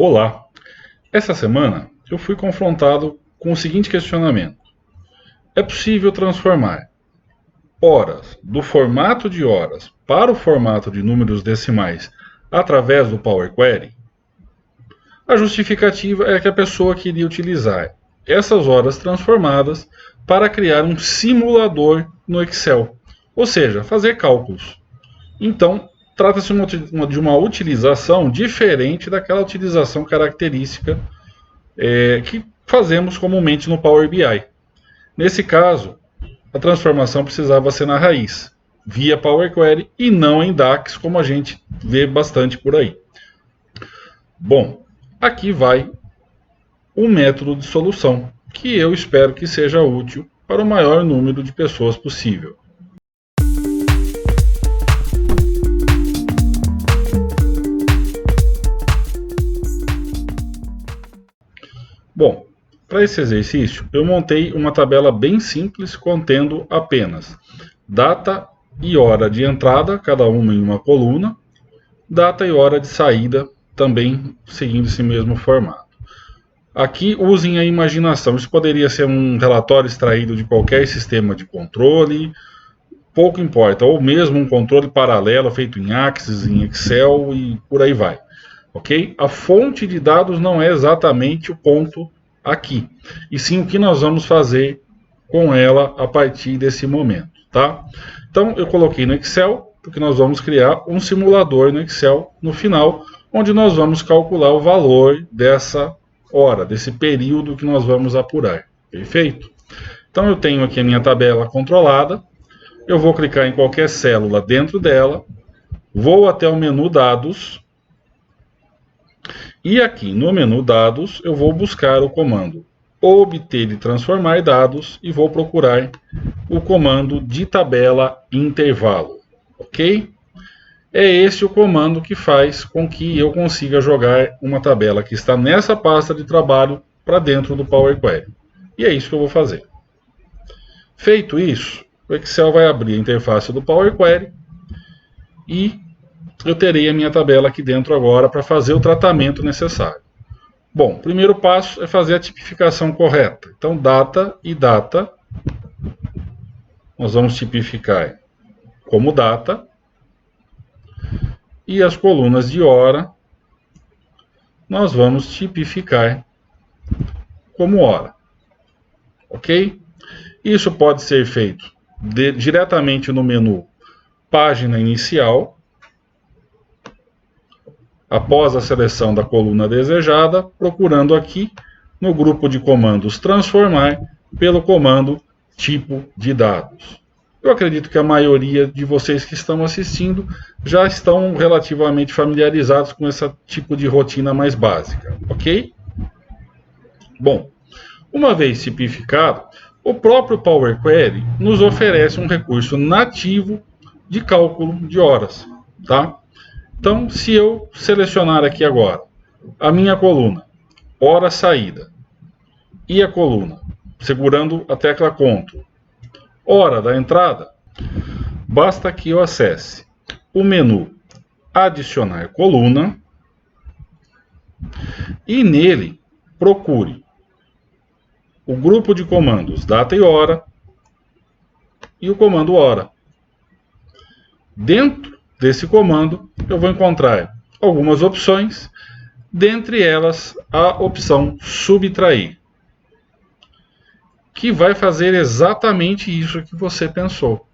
Olá! Essa semana eu fui confrontado com o seguinte questionamento: é possível transformar horas do formato de horas para o formato de números decimais através do Power Query? A justificativa é que a pessoa queria utilizar essas horas transformadas para criar um simulador no Excel, ou seja, fazer cálculos. Então, trata-se de uma utilização diferente daquela utilização característica que fazemos comumente no Power BI. Nesse caso, a transformação precisava ser na raiz, via Power Query e não em DAX, como a gente vê bastante por aí. Bom, aqui vai um método de solução, que eu espero que seja útil para o maior número de pessoas possível. Bom, para esse exercício, eu montei uma tabela bem simples contendo apenas data e hora de entrada, cada uma em uma coluna, data e hora de saída, também seguindo esse mesmo formato. Aqui usem a imaginação, isso poderia ser um relatório extraído de qualquer sistema de controle, pouco importa, ou mesmo um controle paralelo feito em Axis, em Excel e por aí vai. Ok? A fonte de dados não é exatamente o ponto aqui, e sim o que nós vamos fazer com ela a partir desse momento, tá? Então eu coloquei no Excel, porque nós vamos criar um simulador no Excel no final, onde nós vamos calcular o valor dessa hora, desse período que nós vamos apurar, perfeito? Então eu tenho aqui a minha tabela controlada, eu vou clicar em qualquer célula dentro dela, vou até o menu dados, e aqui no menu dados eu vou buscar o comando obter e transformar dados e vou procurar o comando de tabela intervalo, ok? É esse o comando que faz com que eu consiga jogar uma tabela que está nessa pasta de trabalho para dentro do Power Query. E é isso que eu vou fazer. Feito isso, o Excel vai abrir a interface do Power Query e eu terei a minha tabela aqui dentro agora para fazer o tratamento necessário. Bom, o primeiro passo é fazer a tipificação correta. Então, data e data, nós vamos tipificar como data. E as colunas de hora, nós vamos tipificar como hora. Ok? Isso pode ser feito diretamente no menu Página Inicial, após a seleção da coluna desejada, procurando aqui no grupo de comandos Transformar pelo comando Tipo de Dados. Eu acredito que a maioria de vocês que estão assistindo já estão relativamente familiarizados com esse tipo de rotina mais básica, ok? Bom, uma vez tipificado, o próprio Power Query nos oferece um recurso nativo de cálculo de horas, tá? Então, se eu selecionar aqui agora a minha coluna, hora saída, e a coluna, segurando a tecla Ctrl, hora da entrada, basta que eu acesse o menu Adicionar coluna e nele procure o grupo de comandos data e hora e o comando hora. Dentro desse comando eu vou encontrar algumas opções, dentre elas a opção subtrair, que vai fazer exatamente isso que você pensou.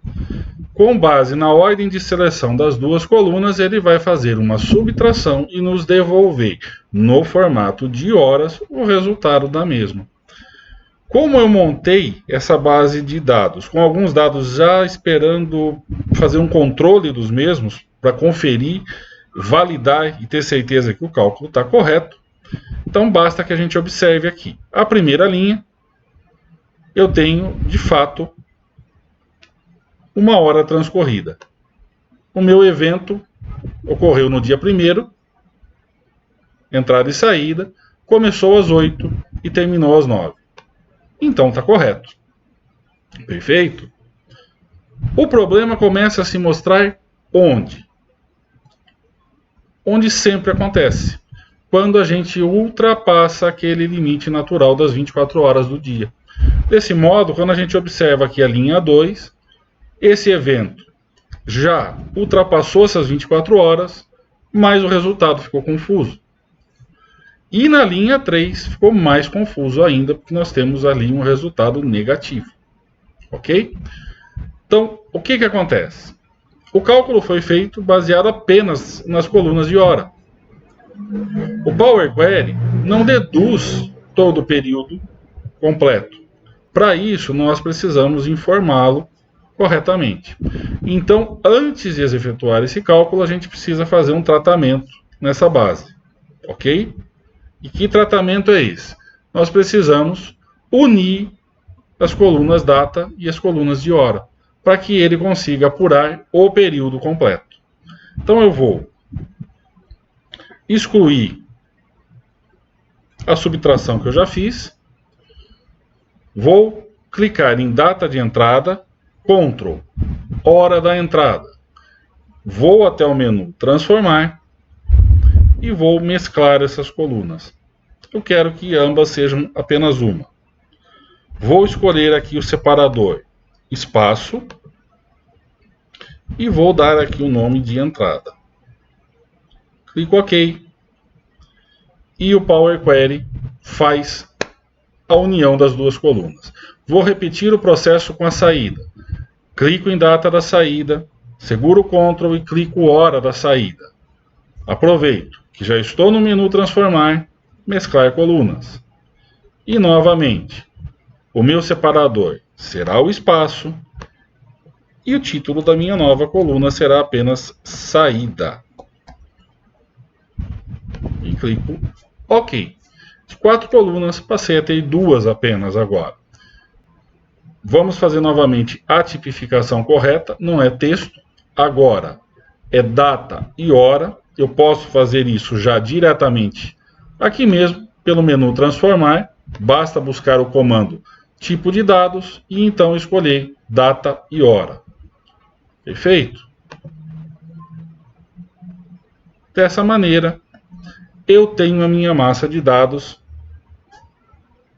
Com base na ordem de seleção das duas colunas, ele vai fazer uma subtração e nos devolver, no formato de horas, o resultado da mesma. Como eu montei essa base de dados, com alguns dados já esperando fazer um controle dos mesmos, para conferir, validar e ter certeza que o cálculo está correto, então basta que a gente observe aqui. A primeira linha, eu tenho, de fato, uma hora transcorrida. O meu evento ocorreu no dia 1º, entrada e saída, começou às 8 e terminou às 9. Então está correto. Perfeito? O problema começa a se mostrar onde? Onde sempre acontece. quando a gente ultrapassa aquele limite natural das 24 horas do dia. Desse modo, quando a gente observa aqui a linha 2, esse evento já ultrapassou essas 24 horas, mas o resultado ficou confuso. E na linha 3 ficou mais confuso ainda, porque nós temos ali um resultado negativo. Ok? Então, o que acontece? O cálculo foi feito baseado apenas nas colunas de hora. O Power Query não deduz todo o período completo. Para isso, nós precisamos informá-lo corretamente. Então, antes de efetuar esse cálculo, a gente precisa fazer um tratamento nessa base. Ok? E que tratamento é esse? Nós precisamos unir as colunas data e as colunas de hora, para que ele consiga apurar o período completo. Então eu vou excluir a subtração que eu já fiz, vou clicar em data de entrada, Ctrl, hora da entrada, vou até o menu transformar e vou mesclar essas colunas. Eu quero que ambas sejam apenas uma. Vou escolher aqui o separador espaço e vou dar aqui o nome de entrada. Clico OK. E o Power Query faz a união das duas colunas. Vou repetir o processo com a saída. Clico em data da saída, seguro o Ctrl e clico hora da saída. Aproveito que já estou no menu transformar, mesclar colunas. E novamente, o meu separador será o espaço e o título da minha nova coluna será apenas saída. E clico OK. De 4 colunas, passei a ter 2 apenas agora. Vamos fazer novamente a tipificação correta, não é texto, agora é data e hora. Eu posso fazer isso já diretamente aqui mesmo, pelo menu transformar, basta buscar o comando tipo de dados e então escolher data e hora. Perfeito? Dessa maneira, eu tenho a minha massa de dados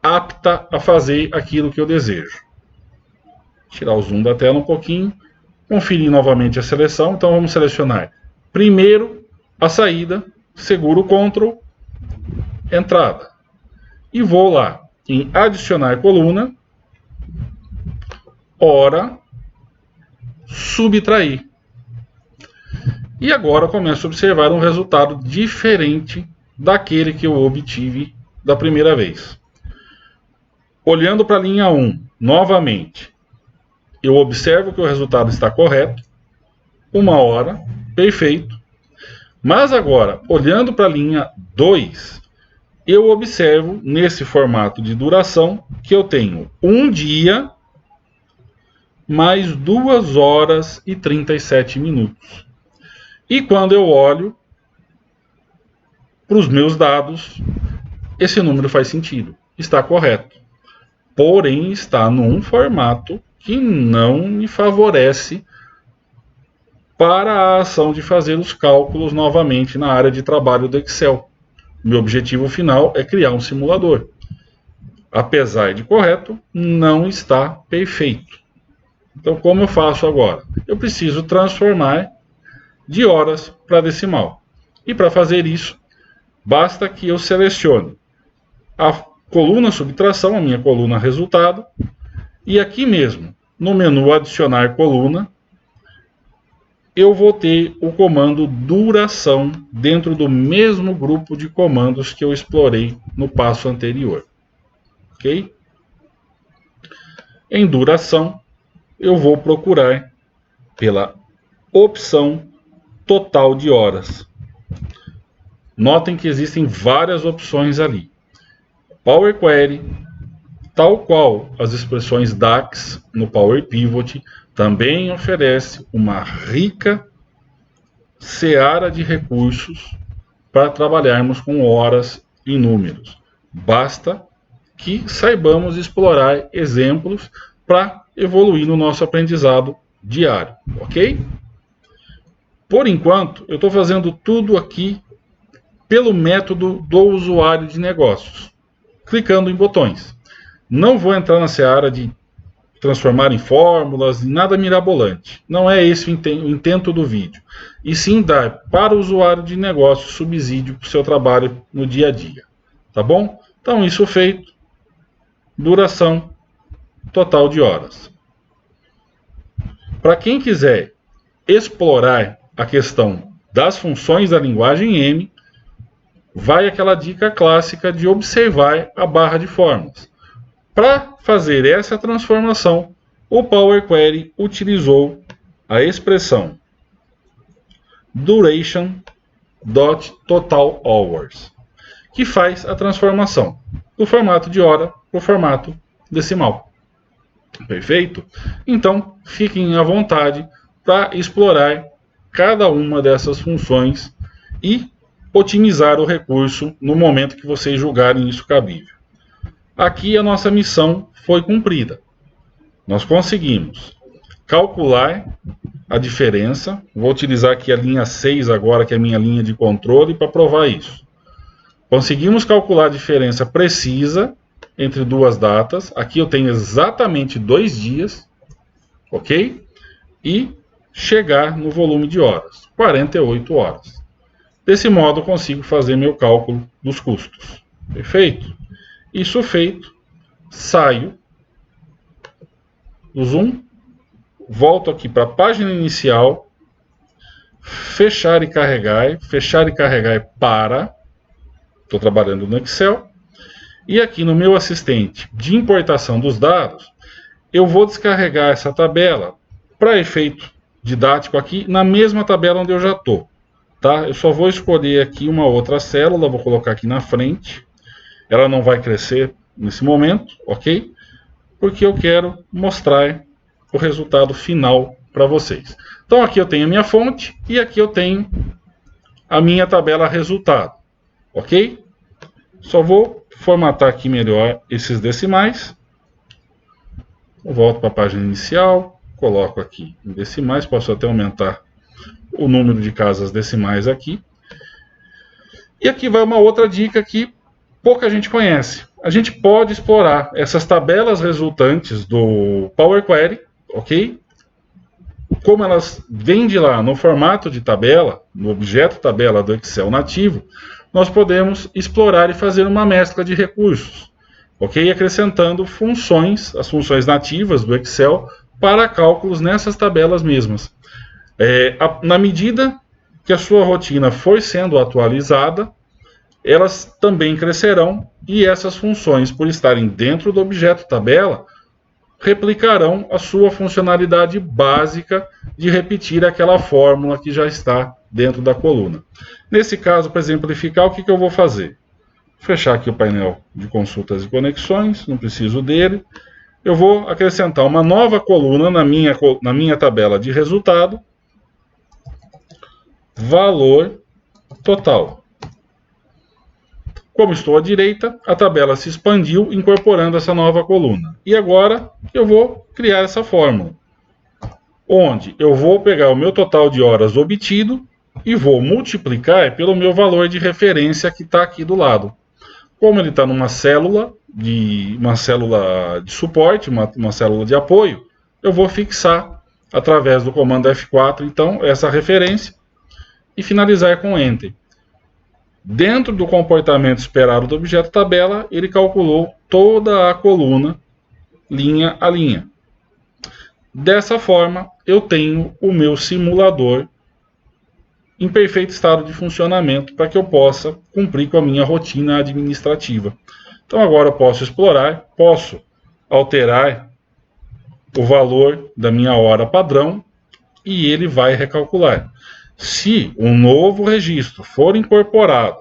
apta a fazer aquilo que eu desejo. Tirar o zoom da tela um pouquinho, conferir novamente a seleção. Então vamos selecionar primeiro a saída, seguro o Ctrl, entrada. E vou lá em adicionar coluna, hora, subtrair. E agora eu começo a observar um resultado diferente daquele que eu obtive da primeira vez. Olhando para a linha 1, novamente, eu observo que o resultado está correto, 1 hora, perfeito. Mas agora, olhando para a linha 2, eu observo nesse formato de duração que eu tenho 1 dia mais 2 horas e 37 minutos. E quando eu olho para os meus dados, esse número faz sentido, está correto. Porém, está num formato que não me favorece para a ação de fazer os cálculos novamente na área de trabalho do Excel. Meu objetivo final é criar um simulador. Apesar de correto, não está perfeito. Então, como eu faço agora? Eu preciso transformar de horas para decimal. E para fazer isso, basta que eu selecione a coluna subtração, a minha coluna resultado, e aqui mesmo, no menu adicionar coluna, eu vou ter o comando duração dentro do mesmo grupo de comandos que eu explorei no passo anterior. Ok? Em duração, eu vou procurar pela opção total de horas. Notem que existem várias opções ali. Power Query, tal qual as expressões DAX no Power Pivot, também oferece uma rica seara de recursos para trabalharmos com horas e números. Basta que saibamos explorar exemplos para evoluir no nosso aprendizado diário, ok? Por enquanto, eu estou fazendo tudo aqui pelo método do usuário de negócios, clicando em botões. Não vou entrar na seara de transformar em fórmulas, nada mirabolante. Não é esse o intento do vídeo. E sim dar para o usuário de negócio subsídio para o seu trabalho no dia a dia. Tá bom? Então, isso feito. Duração total de horas. Para quem quiser explorar a questão das funções da linguagem M, vai aquela dica clássica de observar a barra de fórmulas. Para fazer essa transformação, o Power Query utilizou a expressão duration.total hours, que faz a transformação do formato de hora para o formato decimal. Perfeito? Então, fiquem à vontade para explorar cada uma dessas funções e otimizar o recurso no momento que vocês julgarem isso cabível. Aqui a nossa missão foi cumprida. Nós conseguimos calcular a diferença. Vou utilizar aqui a linha 6 agora, que é a minha linha de controle, para provar isso. Conseguimos calcular a diferença precisa entre duas datas. Aqui eu tenho exatamente 2 dias, ok? E chegar no volume de horas, 48 horas. Desse modo eu consigo fazer meu cálculo dos custos. Perfeito? Isso feito, saio do Zoom, volto aqui para a página inicial, fechar e carregar para, estou trabalhando no Excel, e aqui no meu assistente de importação dos dados, eu vou descarregar essa tabela para efeito didático aqui na mesma tabela onde eu já estou. Tá? Eu só vou escolher aqui uma outra célula, vou colocar aqui na frente. Ela não vai crescer nesse momento, ok? Porque eu quero mostrar o resultado final para vocês. Então aqui eu tenho a minha fonte e aqui eu tenho a minha tabela resultado, ok? Só vou formatar aqui melhor esses decimais. Eu volto para a página inicial, coloco aqui em decimais, posso até aumentar o número de casas decimais aqui. E aqui vai uma outra dica que pouca gente conhece. A gente pode explorar essas tabelas resultantes do Power Query, ok? Como elas vêm de lá no formato de tabela, no objeto tabela do Excel nativo, nós podemos explorar e fazer uma mescla de recursos, ok? Acrescentando funções, as funções nativas do Excel, para cálculos nessas tabelas mesmas. Na medida que a sua rotina for sendo atualizada, elas também crescerão e essas funções, por estarem dentro do objeto tabela, replicarão a sua funcionalidade básica de repetir aquela fórmula que já está dentro da coluna. Nesse caso, para exemplificar, o que eu vou fazer? Fechar aqui o painel de consultas e conexões, não preciso dele. Eu vou acrescentar uma nova coluna na minha tabela de resultado, valor total. Como estou à direita, a tabela se expandiu, incorporando essa nova coluna. E agora eu vou criar essa fórmula, onde eu vou pegar o meu total de horas obtido e vou multiplicar pelo meu valor de referência que está aqui do lado. Como ele está numa célula de suporte, uma célula de apoio, eu vou fixar através do comando F4, então, essa referência e finalizar com Enter. Dentro do comportamento esperado do objeto tabela, ele calculou toda a coluna, linha a linha. Dessa forma, eu tenho o meu simulador em perfeito estado de funcionamento para que eu possa cumprir com a minha rotina administrativa. Então agora eu posso explorar, posso alterar o valor da minha hora padrão e ele vai recalcular. Se um novo registro for incorporado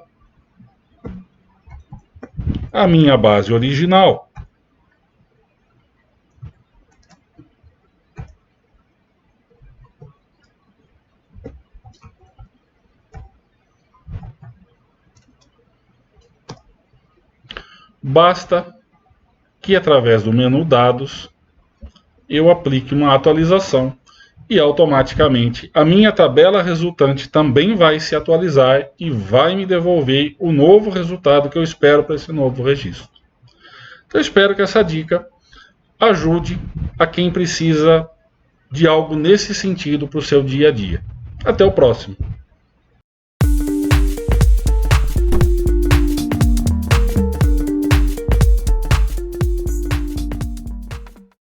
à minha base original, basta que através do menu Dados eu aplique uma atualização e automaticamente a minha tabela resultante também vai se atualizar e vai me devolver o novo resultado que eu espero para esse novo registro. Então eu espero que essa dica ajude a quem precisa de algo nesse sentido para o seu dia a dia. Até o próximo.